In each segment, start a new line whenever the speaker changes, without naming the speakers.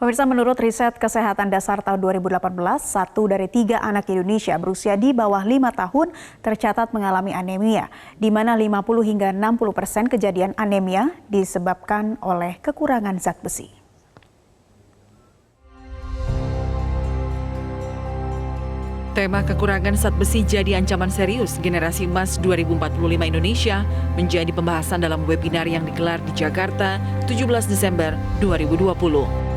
Pemirsa, menurut riset Kesehatan Dasar tahun 2018, 1 dari 3 anak Indonesia berusia di bawah 5 tahun tercatat mengalami anemia, di mana 50 hingga 60% kejadian anemia disebabkan oleh kekurangan zat besi.
Tema kekurangan zat besi jadi ancaman serius generasi emas 2045 Indonesia menjadi pembahasan dalam webinar yang digelar di Jakarta 17 Desember 2020.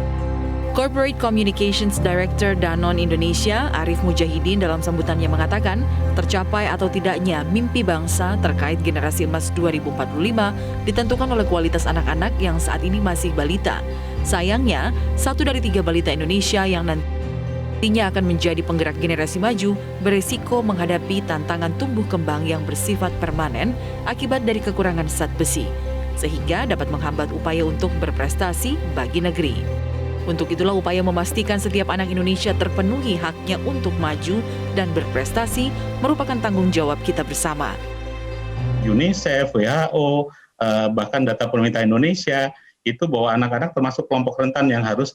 Corporate Communications Director Danone Indonesia, Arif Mujahidin dalam sambutannya mengatakan, tercapai atau tidaknya mimpi bangsa terkait generasi emas 2045 ditentukan oleh kualitas anak-anak yang saat ini masih balita. Sayangnya, 1 dari 3 balita Indonesia yang nantinya akan menjadi penggerak generasi maju beresiko menghadapi tantangan tumbuh kembang yang bersifat permanen akibat dari kekurangan zat besi, sehingga dapat menghambat upaya untuk berprestasi bagi negeri. Untuk itulah upaya memastikan setiap anak Indonesia terpenuhi haknya untuk maju dan berprestasi merupakan tanggung jawab kita bersama.
UNICEF, WHO, bahkan data pemerintah Indonesia itu bahwa anak-anak termasuk kelompok rentan yang harus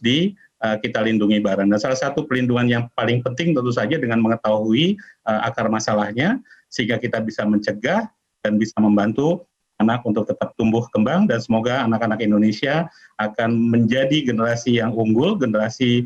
kita lindungi bareng. Dan salah satu pelindungan yang paling penting tentu saja dengan mengetahui akar masalahnya sehingga kita bisa mencegah dan bisa membantu anak untuk tetap tumbuh kembang, dan semoga anak-anak Indonesia akan menjadi generasi yang unggul, generasi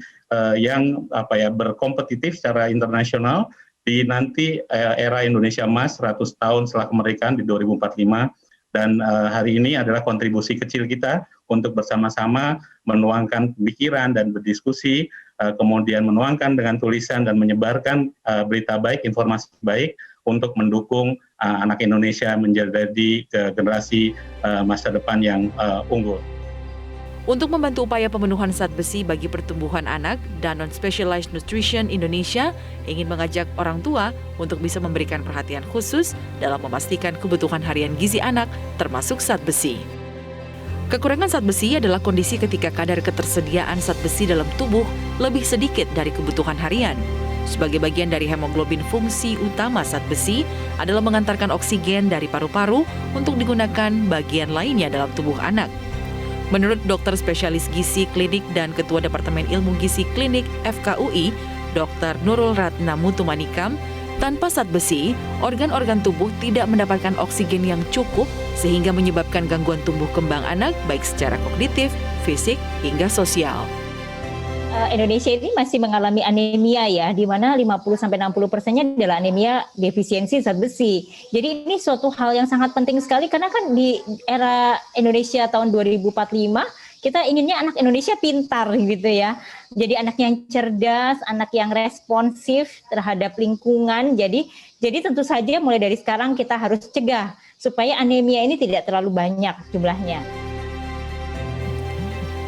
yang berkompetitif secara internasional di nanti era Indonesia Emas 100 tahun setelah kemerdekaan di 2045. Dan hari ini adalah kontribusi kecil kita untuk bersama-sama menuangkan pikiran dan berdiskusi, kemudian menuangkan dengan tulisan dan menyebarkan berita baik, informasi baik untuk mendukung anak Indonesia menjadi generasi masa depan yang unggul.
Untuk membantu upaya pemenuhan zat besi bagi pertumbuhan anak, Danone Specialized Nutrition Indonesia ingin mengajak orang tua untuk bisa memberikan perhatian khusus dalam memastikan kebutuhan harian gizi anak, termasuk zat besi. Kekurangan zat besi adalah kondisi ketika kadar ketersediaan zat besi dalam tubuh lebih sedikit dari kebutuhan harian. Sebagai bagian dari hemoglobin, fungsi utama zat besi adalah mengantarkan oksigen dari paru-paru untuk digunakan bagian lainnya dalam tubuh anak. Menurut dokter spesialis gizi klinik dan Ketua Departemen Ilmu Gizi Klinik FKUI, Dr. Nurul Ratna Mutumanikam, tanpa zat besi, organ-organ tubuh tidak mendapatkan oksigen yang cukup sehingga menyebabkan gangguan tumbuh kembang anak baik secara kognitif, fisik, hingga sosial.
Indonesia ini masih mengalami anemia ya, di mana 50-60% adalah anemia defisiensi zat besi. Jadi ini suatu hal yang sangat penting sekali karena kan di era Indonesia tahun 2045 kita inginnya anak Indonesia pintar gitu ya. Jadi anak yang cerdas, anak yang responsif terhadap lingkungan. Jadi tentu saja mulai dari sekarang kita harus cegah supaya anemia ini tidak terlalu banyak jumlahnya.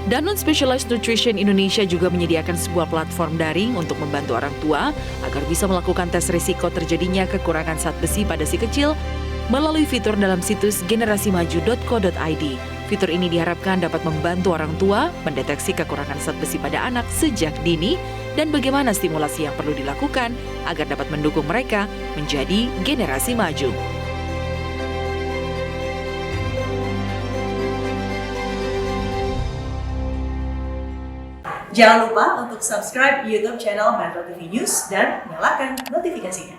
Danone Specialized Nutrition Indonesia juga menyediakan sebuah platform daring untuk membantu orang tua agar bisa melakukan tes risiko terjadinya kekurangan zat besi pada si kecil melalui fitur dalam situs generasimaju.co.id. Fitur ini diharapkan dapat membantu orang tua mendeteksi kekurangan zat besi pada anak sejak dini dan bagaimana stimulasi yang perlu dilakukan agar dapat mendukung mereka menjadi generasi maju.
Jangan lupa untuk subscribe YouTube channel Metro TV News dan nyalakan notifikasinya.